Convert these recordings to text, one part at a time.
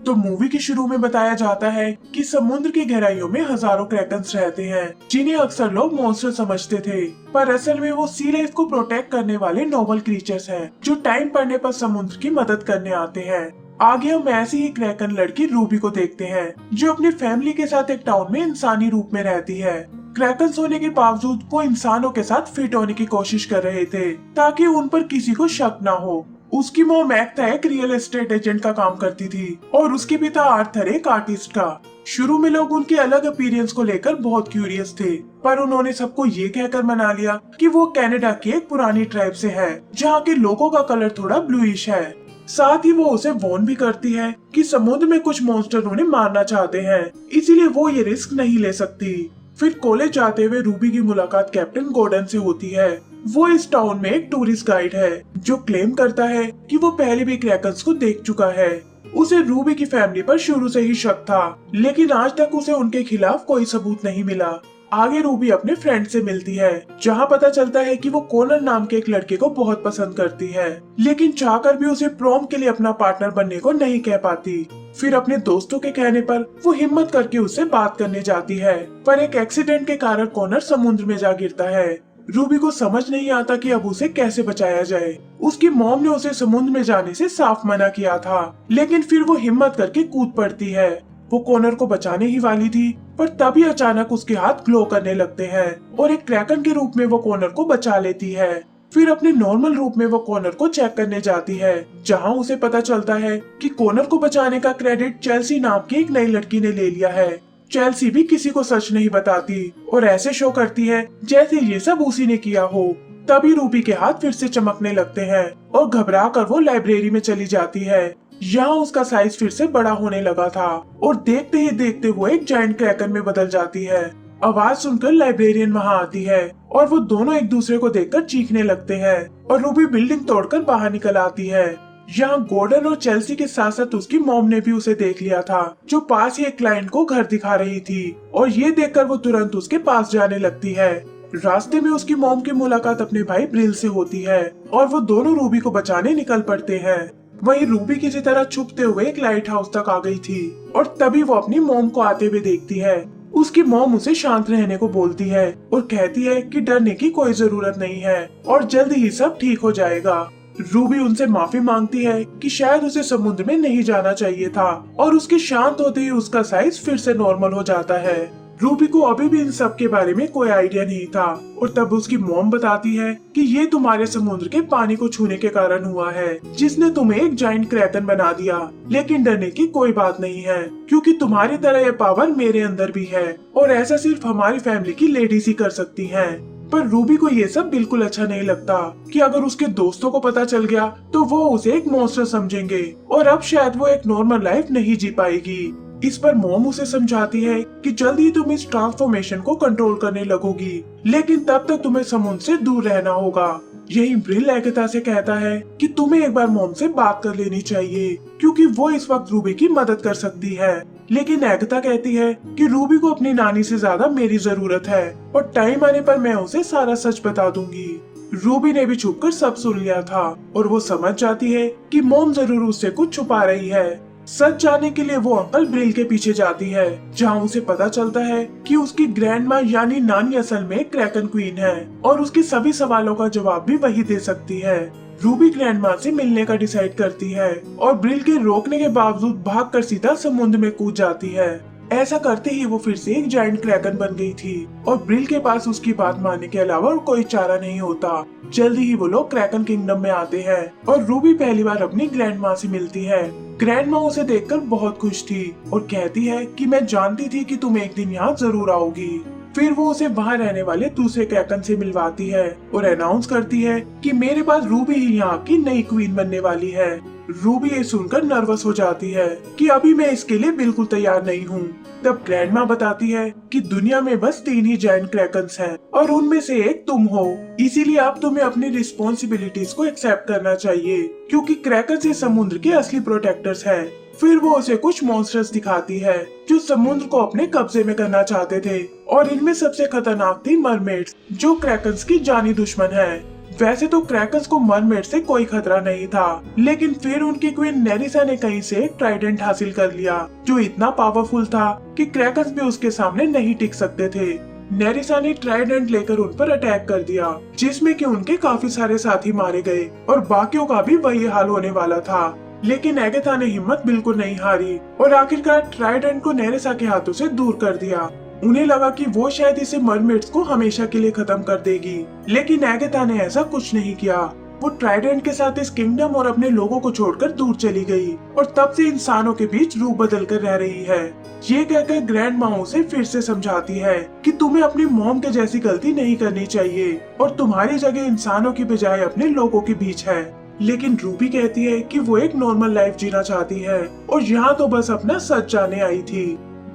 तो मूवी के शुरू में बताया जाता है कि समुद्र की गहराइयों में हजारों क्रैकन्स रहते हैं, जिन्हें अक्सर लोग मॉन्स्टर समझते थे, पर असल में वो सी लाइफ को प्रोटेक्ट करने वाले नोबल क्रीचर्स हैं, जो टाइम पड़ने पर समुद्र की मदद करने आते हैं। आगे हम ऐसी ही क्रैकन लड़की रूबी को देखते हैं, जो अपनी फैमिली के साथ एक टाउन में इंसानी रूप में रहती है। क्रैकन्स होने के बावजूद वो इंसानों के साथ फिट होने की कोशिश कर रहे थे, ताकि उन पर किसी को शक न हो। उसकी मॉम एक्टा एक रियल एस्टेट एजेंट का काम करती थी और उसके पिता आर्थर एक आर्टिस्ट का। शुरू में लोग उनके अलग अपीयरेंस को लेकर बहुत क्यूरियस थे, पर उन्होंने सबको ये कहकर मना लिया कि वो कनाडा की एक पुरानी ट्राइब से है, जहाँ के लोगों का कलर थोड़ा ब्लूइश है। साथ ही वो उसे वार्न भी करती है कि समुद्र में कुछ मॉन्स्टर उन्हें मारना चाहते हैं, इसीलिए वो ये रिस्क नहीं ले सकती। फिर कॉलेज जाते हुए रूबी की मुलाकात कैप्टन गॉर्डन से होती है। वो इस टाउन में एक टूरिस्ट गाइड है, जो क्लेम करता है कि वो पहले भी क्रैकन्स को देख चुका है। उसे रूबी की फैमिली पर शुरू से ही शक था, लेकिन आज तक उसे उनके खिलाफ कोई सबूत नहीं मिला। आगे रूबी अपने फ्रेंड से मिलती है, जहाँ पता चलता है कि वो कोनर नाम के एक लड़के को बहुत पसंद करती है, लेकिन चाहकर भी उसे प्रॉम के लिए अपना पार्टनर बनने को नहीं कह पाती। फिर अपने दोस्तों के कहने पर वो हिम्मत करके उससे बात करने जाती है, पर एक एक्सीडेंट के कारण कोनर समुद्र में जा गिरता है। रूबी को समझ नहीं आता कि अब उसे कैसे बचाया जाए। उसकी मॉम ने उसे समुद्र में जाने से साफ मना किया था, लेकिन फिर वो हिम्मत करके कूद पड़ती है। वो कोनर को बचाने ही वाली थी, पर तभी अचानक उसके हाथ ग्लो करने लगते हैं और एक क्रैकन के रूप में वो कोनर को बचा लेती है। फिर अपने नॉर्मल रूप में वो कोनर को चेक करने जाती है, जहां उसे पता चलता है कि कोनर को बचाने का क्रेडिट चेल्सी नाम की एक नई लड़की ने ले लिया है। चेल्सी भी किसी को सच नहीं बताती और ऐसे शो करती है जैसे ये सब उसी ने किया हो। तभी रूबी के हाथ फिर से चमकने लगते हैं और घबरा कर वो लाइब्रेरी में चली जाती है। यहाँ उसका साइज फिर से बड़ा होने लगा था और देखते ही देखते वो एक जायंट क्रैकन में बदल जाती है। आवाज सुनकर लाइब्रेरियन वहाँ आती है और वो दोनों एक दूसरे को देखकर चीखने लगते हैं और रूबी बिल्डिंग तोड़कर बाहर निकल आती है। यहाँ गॉर्डन और चेल्सी के साथ साथ उसकी मॉम ने भी उसे देख लिया था, जो पास ही एक क्लाइंट को घर दिखा रही थी, और ये देखकर वो तुरंत उसके पास जाने लगती है। रास्ते में उसकी मॉम की मुलाकात अपने भाई ब्रिल से होती है और वो दोनों रूबी को बचाने निकल पड़ते हैं। वहीं रूबी किसी तरह छुपते हुए एक लाइट हाउस तक आ गई थी और तभी वो अपनी मॉम को आते हुए देखती है। उसकी मॉम उसे शांत रहने को बोलती है और कहती है कि डरने की कोई जरूरत नहीं है और जल्द ही सब ठीक हो जाएगा। रूबी उनसे माफी मांगती है कि शायद उसे समुद्र में नहीं जाना चाहिए था, और उसके शांत होते ही उसका साइज फिर से नॉर्मल हो जाता है। रूबी को अभी भी इन सब के बारे में कोई आइडिया नहीं था और तब उसकी मॉम बताती है कि ये तुम्हारे समुद्र के पानी को छूने के कारण हुआ है, जिसने तुम्हें एक जायंट क्रैकन बना दिया। लेकिन डरने की कोई बात नहीं है, क्योंकि तुम्हारी तरह यह पावर मेरे अंदर भी है और ऐसा सिर्फ हमारी फैमिली की लेडीज ही कर सकती हैं। पर रूबी को ये सब बिल्कुल अच्छा नहीं लगता कि अगर उसके दोस्तों को पता चल गया तो वो उसे एक मॉन्स्टर समझेंगे और अब शायद वो एक नॉर्मल लाइफ नहीं जी पाएगी। इस पर मॉम उसे समझाती है कि जल्दी तुम इस ट्रांसफॉर्मेशन को कंट्रोल करने लगोगी, लेकिन तब तक तुम्हें समुद्र से दूर रहना होगा। यही ब्रिल एगाथा से कहता है कि तुम्हें एक बार मॉम से बात कर लेनी चाहिए, क्योंकि वो इस वक्त रूबी की मदद कर सकती है। लेकिन एगाथा कहती है कि रूबी को अपनी नानी से ज्यादा मेरी जरूरत है और टाइम आने पर मैं उसे सारा सच बता दूंगी। रूबी ने भी छुपकर सब सुन लिया था और वो समझ जाती है कि मॉम जरूर उससे कुछ छुपा रही है। सच जानने के लिए वो अंकल ब्रिल के पीछे जाती है, जहाँ उसे पता चलता है कि उसकी ग्रैंड माँ यानी नानी असल में क्रैकन क्वीन है और उसके सभी सवालों का जवाब भी वही दे सकती है। रूबी ग्रैंड माँ से मिलने का डिसाइड करती है और ब्रिल के रोकने के बावजूद भागकर सीधा समुद्र में कूद जाती है। ऐसा करते ही वो फिर से एक जायंट क्रैकन बन गई थी और ब्रिल के पास उसकी बात मानने के अलावा कोई चारा नहीं होता। जल्दी ही वो लोग क्रैकन किंगडम में आते हैं और रूबी पहली बार अपनी ग्रैंड माँ से मिलती है। ग्रैंड माँ उसे देखकर बहुत खुश थी और कहती है कि मैं जानती थी कि तुम एक दिन यहाँ जरूर आओगी। फिर वो उसे वहाँ रहने वाले दूसरे क्रैकन से मिलवाती है और अनाउंस करती है कि मेरे पास रूबी ही यहाँ की नई क्वीन बनने वाली है। रूबी ये सुनकर नर्वस हो जाती है कि अभी मैं इसके लिए बिल्कुल तैयार नहीं हूँ। तब ग्रैंड माँ बताती है कि दुनिया में बस 3 ही जायंट क्रैकन्स हैं और उनमें से एक तुम हो, इसीलिए अब तुम्हें अपनी रिस्पॉन्सिबिलिटीज को एक्सेप्ट करना चाहिए, क्योंकि क्रैकन्स ये समुद्र के असली प्रोटेक्टर्स हैं। फिर वो उसे कुछ मॉन्स्टर्स दिखाती है जो समुद्र को अपने कब्जे में करना चाहते थे और इनमें सबसे खतरनाक थी मरमेड्स, जो क्रैकन्स की जानी दुश्मन है। वैसे तो क्रैकर्स को मरमेड से कोई खतरा नहीं था, लेकिन फिर उनकी क्वीन नेरिसा ने कहीं से एक ट्राइडेंट हासिल कर लिया जो इतना पावरफुल था कि क्रैकर्स भी उसके सामने नहीं टिक सकते थे। नेरिसा ने ट्राइडेंट लेकर उन पर अटैक कर दिया, जिसमें कि उनके काफी सारे साथी मारे गए और बाकियों का भी वही हाल होने वाला था। लेकिन एगाथा ने हिम्मत बिल्कुल नहीं हारी और आखिरकार ट्राइडेंट को नेरिसा के हाथों से दूर कर दिया। उन्हें लगा कि वो शायद इसे मरमेड्स को हमेशा के लिए खत्म कर देगी, लेकिन एगाथा ने ऐसा कुछ नहीं किया। वो ट्राइडेंट के साथ इस किंगडम और अपने लोगों को छोड़कर दूर चली गई और तब से इंसानों के बीच रूप बदल कर रह रही है। ये कहकर ग्रैंड माँ उसे फिर से समझाती है कि तुम्हें अपनी मॉम के जैसी गलती नहीं करनी चाहिए और तुम्हारी जगह इंसानों की बजाय अपने लोगों के बीच है। लेकिन रूबी कहती है कि वो एक नॉर्मल लाइफ जीना चाहती है और यहाँ तो बस अपना सच जानने आई थी।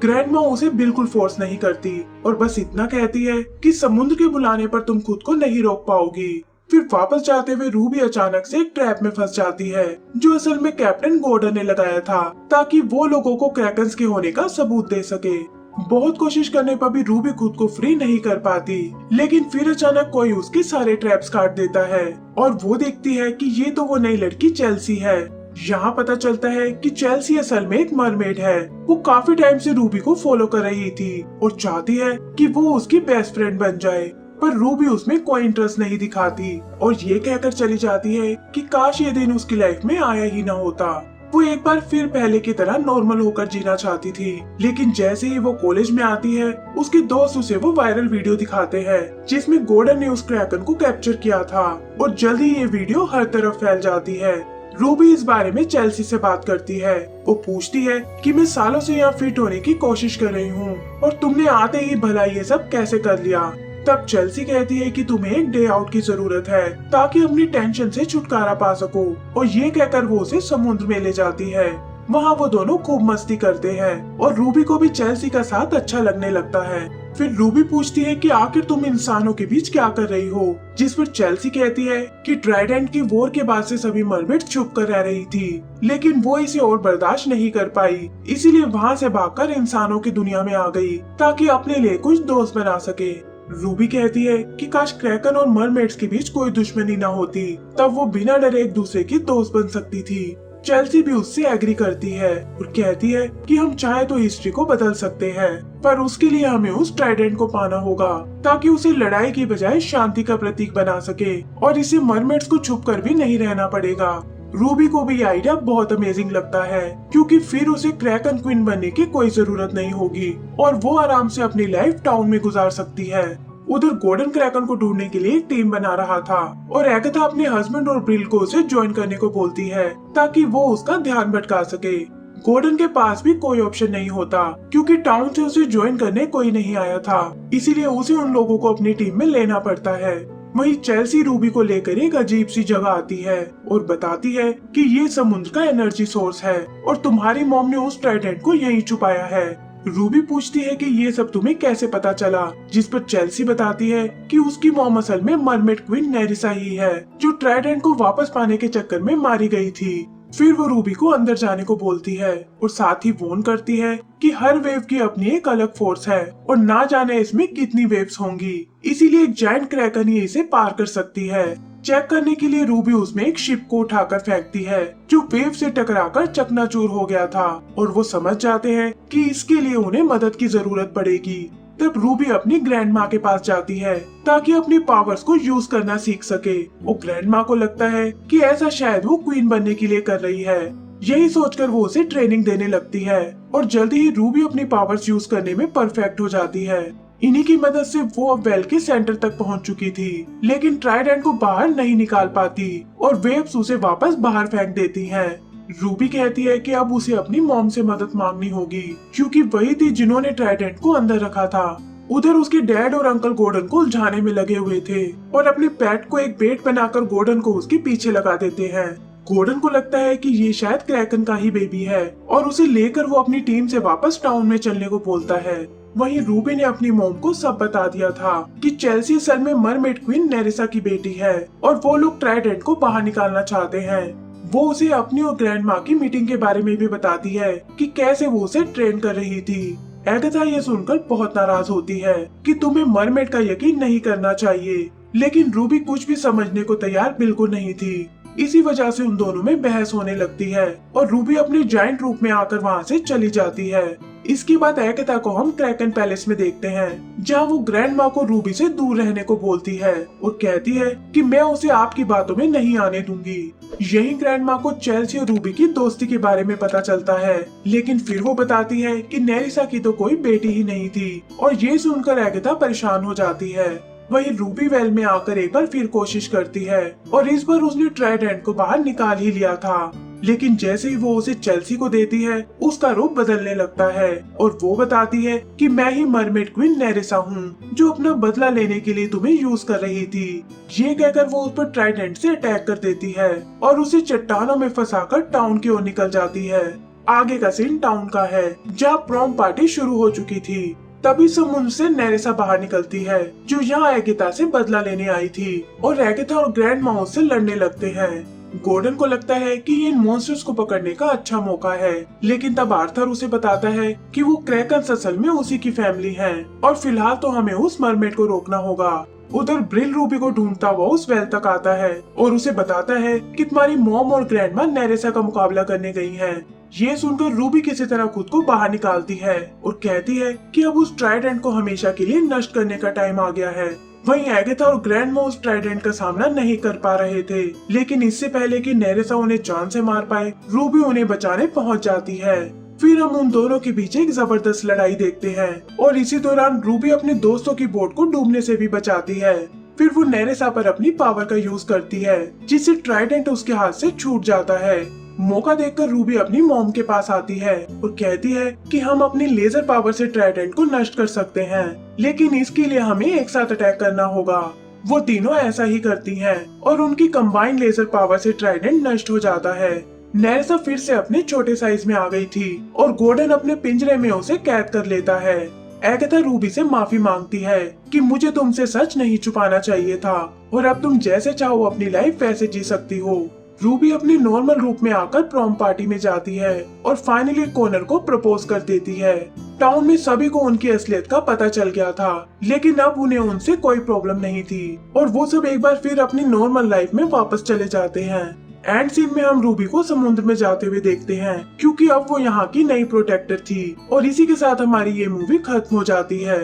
ग्रैंडमा उसे बिल्कुल फोर्स नहीं करती और बस इतना कहती है कि समुद्र के बुलाने पर तुम खुद को नहीं रोक पाओगी। फिर वापस जाते हुए रूबी अचानक से एक ट्रैप में फंस जाती है जो असल में कैप्टन गॉर्डन ने लगाया था ताकि वो लोगों को क्रैकन्स के होने का सबूत दे सके। बहुत कोशिश करने पर भी रूबी खुद को फ्री नहीं कर पाती, लेकिन फिर अचानक कोई उसके सारे ट्रैप्स काट देता है और वो देखती है कि ये तो वो नई लड़की चेल्सी है। यहाँ पता चलता है कि चेल्सी असल में एक मरमेड है। वो काफी टाइम से रूबी को फॉलो कर रही थी और चाहती है कि वो उसकी बेस्ट फ्रेंड बन जाए, पर रूबी उसमें कोई इंटरेस्ट नहीं दिखाती और ये कहकर चली जाती है कि काश ये दिन उसकी लाइफ में आया ही ना होता। वो एक बार फिर पहले की तरह नॉर्मल होकर जीना चाहती थी, लेकिन जैसे ही वो कॉलेज में आती है उसके दोस्त उसे वो वायरल वीडियो दिखाते हैं जिसमें गॉर्डन ने उस क्रैकन को कैप्चर किया था और जल्दी ये वीडियो हर तरफ फैल जाती है। रूबी इस बारे में चेल्सी से बात करती है। वो पूछती है कि मैं सालों से यहाँ फिट होने की कोशिश कर रही हूँ और तुमने आते ही भला ये सब कैसे कर लिया। तब चेल्सी कहती है कि तुम्हें एक डे आउट की जरूरत है ताकि अपनी टेंशन से छुटकारा पा सको और ये कहकर वो उसे समुद्र में ले जाती है। वहाँ वो दोनों खूब मस्ती करते हैं और रूबी को भी चेल्सी का साथ अच्छा लगने लगता है। फिर रूबी पूछती है कि आखिर तुम इंसानों के बीच क्या कर रही हो, जिस पर चेल्सी कहती है कि ट्राइडेंट की वॉर के बाद से सभी मरमेड छुप कर रह रही थी, लेकिन वो इसे और बर्दाश्त नहीं कर पाई, इसीलिए वहाँ से भागकर इंसानों की दुनिया में आ गई ताकि अपने लिए कुछ दोस्त बना सके। रूबी कहती है कि काश क्रैकन और मरमेड्स के बीच कोई दुश्मनी ना होती, तब वो बिना डरे एक दूसरे की दोस्त बन सकती थी। चेल्सी भी उससे एग्री करती है और कहती है कि हम चाहे तो हिस्ट्री को बदल सकते हैं, पर उसके लिए हमें उस ट्राइडेंट को पाना होगा ताकि उसे लड़ाई की बजाय शांति का प्रतीक बना सके और इसे मरमेड्स को छुप कर भी नहीं रहना पड़ेगा। रूबी को भी आइडिया बहुत अमेजिंग लगता है क्योंकि फिर उसे क्रैकन क्वीन बनने की कोई जरूरत नहीं होगी और वो आराम से अपनी लाइफ टाउन में गुजार सकती है। उधर गॉर्डन क्रैकन को ढूंढने के लिए एक टीम बना रहा था और एगाथा अपने हस्बैंड और ब्रिल को उसे ज्वाइन करने को बोलती है ताकि वो उसका ध्यान भटका सके। गॉर्डन के पास भी कोई ऑप्शन नहीं होता क्योंकि टाउन से उसे ज्वाइन करने कोई नहीं आया था, इसीलिए उसे उन लोगों को अपनी टीम में लेना पड़ता है। वहीं चेल्सी रूबी को लेकर एक अजीब सी जगह आती है और बताती है कि ये समुद्र का एनर्जी सोर्स है और तुम्हारी मॉम ने उस ट्राइडेंट को यहीं छुपाया है। रूबी पूछती है कि ये सब तुम्हें कैसे पता चला, जिस पर चेल्सी बताती है कि उसकी मॉम असल में मरमेड क्वीन नेरिसा ही है जो ट्राइडेंट को वापस पाने के चक्कर में मारी गई थी। फिर वो रूबी को अंदर जाने को बोलती है और साथ ही वॉर्न करती है कि हर वेव की अपनी एक अलग फोर्स है और ना जाने इसमें कितनी वेव्स होंगी, इसीलिए एक जायंट क्रैकन ही इसे पार कर सकती है। चेक करने के लिए रूबी उसमें एक शिप को उठाकर फेंकती है जो वेव से टकराकर चकनाचूर हो गया था और वो समझ जाते हैं कि इसके लिए उन्हें मदद की जरूरत पड़ेगी। तब रूबी अपनी ग्रैंड माँ के पास जाती है ताकि अपनी पावर्स को यूज करना सीख सके और ग्रैंड माँ को लगता है कि ऐसा शायद वो क्वीन बनने के लिए कर रही है। यही सोचकर वो उसे ट्रेनिंग देने लगती है और जल्दी ही रूबी अपनी पावर्स यूज करने में परफेक्ट हो जाती है। इन्हीं की मदद से वो अब वेल के सेंटर तक पहुंच चुकी थी, लेकिन ट्राइडेंट को बाहर नहीं निकाल पाती और वेव्स उसे वापस बाहर फेंक देती हैं। रूबी कहती है कि अब उसे अपनी मॉम से मदद मांगनी होगी क्योंकि वही थी जिन्होंने ट्राइडेंट को अंदर रखा था। उधर उसके डैड और अंकल गॉर्डन को उलझाने में लगे हुए थे और अपने पेट को एक बेट बनाकर गॉर्डन को उसके पीछे लगा देते हैं। गॉर्डन को लगता है कि ये शायद क्रैकन का ही बेबी है और उसे लेकर वो अपनी टीम से वापस टाउन में चलने को बोलता है। वहीं रूबी ने अपनी मॉम को सब बता दिया था कि चेल्सी असल में मरमेड क्वीन नेरिसा की बेटी है और वो लोग ट्राइडेंट को बाहर निकालना चाहते हैं। वो उसे अपनी और ग्रैंड माँ की मीटिंग के बारे में भी बताती है कि कैसे वो उसे ट्रेन कर रही थी। एगाथा ये सुनकर बहुत नाराज होती है कि तुम्हें मरमेड का यकीन नहीं करना चाहिए, लेकिन रूबी कुछ भी समझने को तैयार बिल्कुल नहीं थी। इसी वजह से उन दोनों में बहस होने लगती है और रूबी अपने जायंट रूप में आकर वहाँ से चली जाती है। इसके बाद एगाथा को हम क्रैकन पैलेस में देखते हैं, जहाँ वो ग्रैंड माँ को रूबी से दूर रहने को बोलती है और कहती है कि मैं उसे आपकी बातों में नहीं आने दूंगी। यही ग्रैंड माँ को चेल्सी और रूबी की दोस्ती के बारे में पता चलता है, लेकिन फिर वो बताती है कि नेरिसा की तो कोई बेटी ही नहीं थी और ये सुनकर एगाथा परेशान हो जाती है। वही रूबी वेल में आकर एक बार फिर कोशिश करती है और इस बार उसने ट्राइडेंट को बाहर निकाल ही लिया था, लेकिन जैसे ही वो उसे चेल्सी को देती है उसका रूप बदलने लगता है और वो बताती है कि मैं ही मरमेड क्वीन नेरिसा हूँ, जो अपना बदला लेने के लिए तुम्हें यूज कर रही थी। ये कहकर वो उस पर ट्राइडेंट से अटैक कर देती है और उसे चट्टानों में फंसाकर टाउन की ओर निकल जाती है। आगे का सीन टाउन का है, जहाँ प्रॉम पार्टी शुरू हो चुकी थी। तभी समुद्र से नेरिसा बाहर निकलती है, जो यहाँ एगाथा से बदला लेने आई थी, और एगाथा और ग्रैंड माँ से लड़ने लगते हैं। गॉर्डन को लगता है कि ये इन मॉन्स्टर्स को पकड़ने का अच्छा मौका है, लेकिन तब आर्थर उसे बताता है कि वो क्रैकन्स असल में उसी की फैमिली है और फिलहाल तो हमें उस मरमेड को रोकना होगा। उधर ब्रिल रूबी को ढूंढता हुआ उस वेल तक आता है और उसे बताता है कि तुम्हारी मॉम और ग्रैंडमा नेरिसा का मुकाबला करने गई हैं। ये सुनकर रूबी किसी तरह खुद को बाहर निकालती है और कहती है कि अब उस ट्राइडेंट को हमेशा के लिए नष्ट करने का टाइम आ गया है। वहीं एगाथा और ग्रैंडमा उस ट्राइडेंट का सामना नहीं कर पा रहे थे, लेकिन इससे पहले कि नेरिसा उन्हें जान से मार पाए, रूबी उन्हें बचाने पहुंच जाती है। फिर हम उन दोनों के बीच एक जबरदस्त लड़ाई देखते हैं और इसी दौरान रूबी अपने दोस्तों की बोट को डूबने से भी बचाती है। फिर वो नेरिसा पर अपनी पावर का यूज करती है, जिससे ट्राइडेंट उसके हाथ से छूट जाता है। मौका देखकर रूबी अपनी मॉम के पास आती है और कहती है कि हम अपनी लेजर पावर से ट्राइडेंट को नष्ट कर सकते हैं, लेकिन इसके लिए हमें एक साथ अटैक करना होगा। वो तीनों ऐसा ही करती हैं और उनकी कंबाइंड लेजर पावर से ट्राइडेंट नष्ट हो जाता है। नेरिसा फिर से अपने छोटे साइज में आ गई थी और गॉर्डन अपने पिंजरे में उसे कैद कर लेता है। एगाथा रूबी से माफी मांगती है कि मुझे तुमसे सच नहीं छुपाना चाहिए था और अब तुम जैसे चाहो अपनी लाइफ वैसे जी सकती हो। रूबी अपने नॉर्मल रूप में आकर प्रॉम पार्टी में जाती है और फाइनली कॉनर को प्रपोज कर देती है। टाउन में सभी को उनकी असलियत का पता चल गया था, लेकिन अब उन्हें उनसे कोई प्रॉब्लम नहीं थी और वो सब एक बार फिर अपनी नॉर्मल लाइफ में वापस चले जाते हैं। एंड सीन में हम रूबी को समुद्र में जाते हुए देखते हैं, क्योंकि अब वो यहाँ की नई प्रोटेक्टर थी। और इसी के साथ हमारी ये मूवी खत्म हो जाती है।